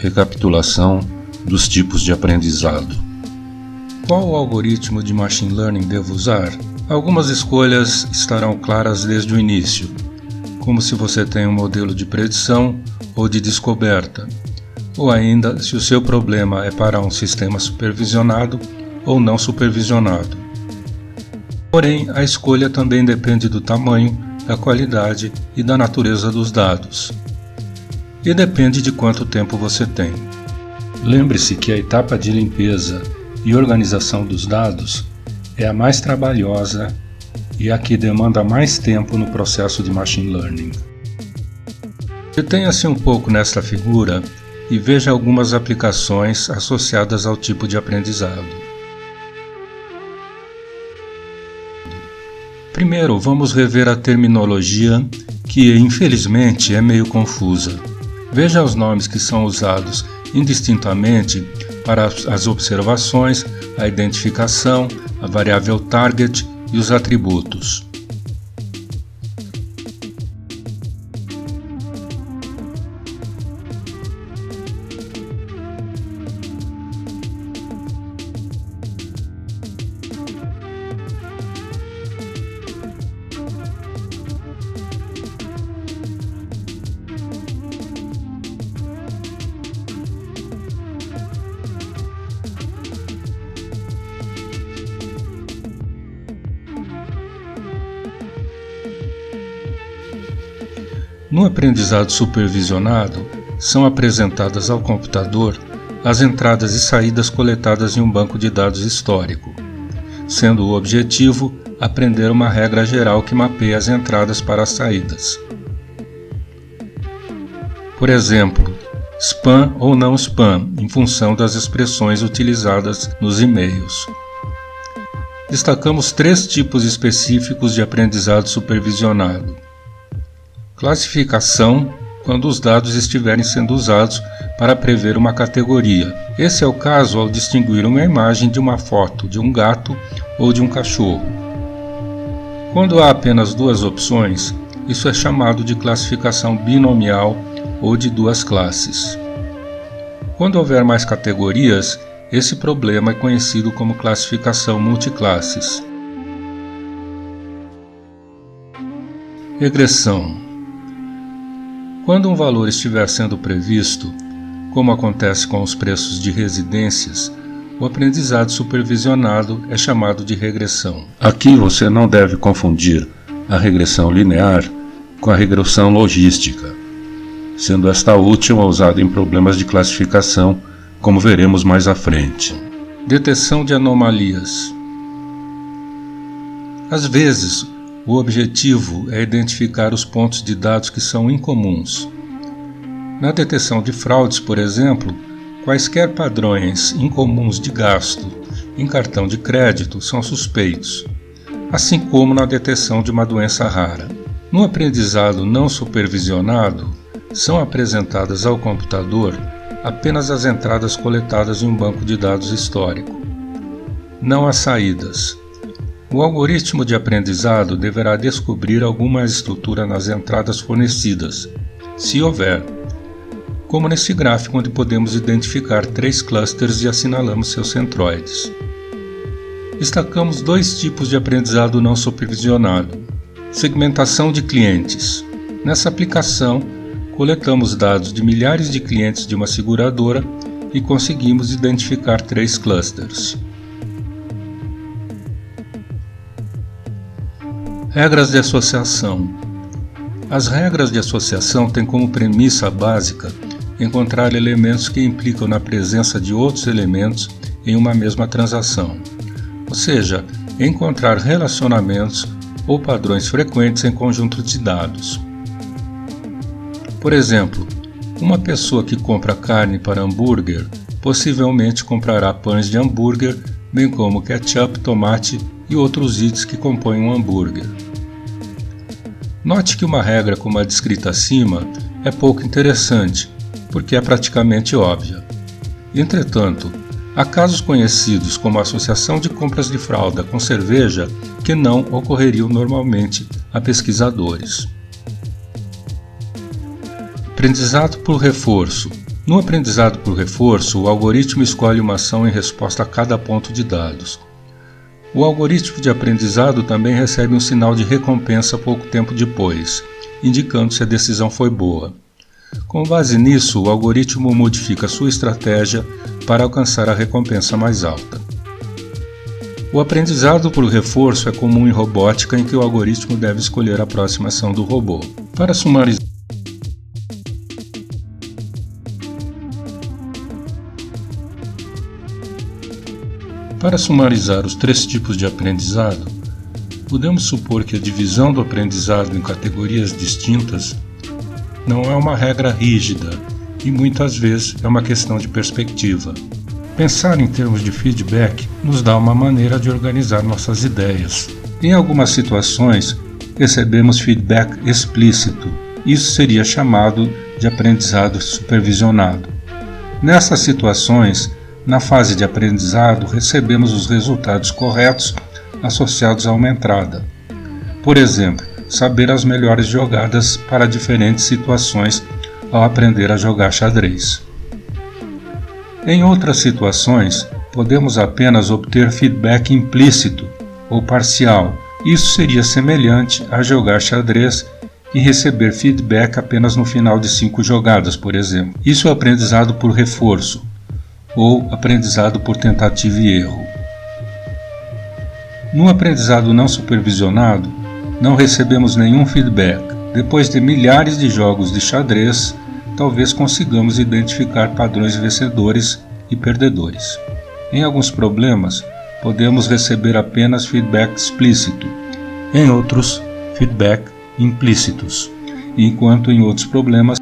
Recapitulação dos tipos de aprendizado. Qual algoritmo de Machine Learning devo usar? Algumas escolhas estarão claras desde o início, como se você tem um modelo de predição ou de descoberta, ou ainda se o seu problema é para um sistema supervisionado ou não supervisionado. Porém, a escolha também depende do tamanho, da qualidade e da natureza dos dados. E depende de quanto tempo você tem. Lembre-se que a etapa de limpeza e organização dos dados é a mais trabalhosa e a que demanda mais tempo no processo de Machine Learning. Detenha-se um pouco nesta figura e veja algumas aplicações associadas ao tipo de aprendizado. Primeiro, vamos rever a terminologia, que infelizmente é meio confusa. Veja os nomes que são usados indistintamente para as observações, a identificação, a variável target e os atributos. No aprendizado supervisionado, são apresentadas ao computador as entradas e saídas coletadas em um banco de dados histórico, sendo o objetivo aprender uma regra geral que mapeia as entradas para as saídas. Por exemplo, spam ou não spam, em função das expressões utilizadas nos e-mails. Destacamos 3 tipos específicos de aprendizado supervisionado. Classificação, quando os dados estiverem sendo usados para prever uma categoria. Esse é o caso ao distinguir uma imagem de uma foto de um gato ou de um cachorro. Quando há apenas 2 opções, isso é chamado de classificação binomial ou de 2 classes. Quando houver mais categorias, esse problema é conhecido como classificação multiclasses. Regressão. Quando um valor estiver sendo previsto, como acontece com os preços de residências, o aprendizado supervisionado é chamado de regressão. Aqui você não deve confundir a regressão linear com a regressão logística, sendo esta última usada em problemas de classificação, como veremos mais à frente. Detecção de anomalias. Às vezes, o objetivo é identificar os pontos de dados que são incomuns. Na detecção de fraudes, por exemplo, quaisquer padrões incomuns de gasto em cartão de crédito são suspeitos, assim como na detecção de uma doença rara. No aprendizado não supervisionado, são apresentadas ao computador apenas as entradas coletadas em um banco de dados histórico, não as saídas. O algoritmo de aprendizado deverá descobrir alguma estrutura nas entradas fornecidas, se houver, como nesse gráfico onde podemos identificar 3 clusters e assinalamos seus centroides. Destacamos 2 tipos de aprendizado não supervisionado. Segmentação de clientes. Nessa aplicação, coletamos dados de milhares de clientes de uma seguradora e conseguimos identificar 3 clusters. Regras de associação. As regras de associação têm como premissa básica encontrar elementos que implicam na presença de outros elementos em uma mesma transação, ou seja, encontrar relacionamentos ou padrões frequentes em conjuntos de dados. Por exemplo, uma pessoa que compra carne para hambúrguer possivelmente comprará pães de hambúrguer, bem como ketchup, tomate e outros itens que compõem um hambúrguer. Note que uma regra como a descrita acima é pouco interessante, porque é praticamente óbvia. Entretanto, há casos conhecidos como a associação de compras de fralda com cerveja que não ocorreriam normalmente a pesquisadores. Aprendizado por reforço. No aprendizado por reforço, o algoritmo escolhe uma ação em resposta a cada ponto de dados. O algoritmo de aprendizado também recebe um sinal de recompensa pouco tempo depois, indicando se a decisão foi boa. Com base nisso, o algoritmo modifica sua estratégia para alcançar a recompensa mais alta. O aprendizado por reforço é comum em robótica, em que o algoritmo deve escolher a próxima ação do robô. Para sumarizar os 3 tipos de aprendizado, podemos supor que a divisão do aprendizado em categorias distintas não é uma regra rígida e muitas vezes é uma questão de perspectiva. Pensar em termos de feedback nos dá uma maneira de organizar nossas ideias. Em algumas situações, recebemos feedback explícito. Isso seria chamado de aprendizado supervisionado. Nessas situações, na fase de aprendizado, recebemos os resultados corretos associados a uma entrada. Por exemplo, saber as melhores jogadas para diferentes situações ao aprender a jogar xadrez. Em outras situações, podemos apenas obter feedback implícito ou parcial. Isso seria semelhante a jogar xadrez e receber feedback apenas no final de 5 jogadas, por exemplo. Isso é aprendizado por reforço, ou aprendizado por tentativa e erro. No aprendizado não supervisionado, não recebemos nenhum feedback. Depois de milhares de jogos de xadrez, talvez consigamos identificar padrões vencedores e perdedores. Em alguns problemas, podemos receber apenas feedback explícito, em outros, feedback implícitos, enquanto em outros problemas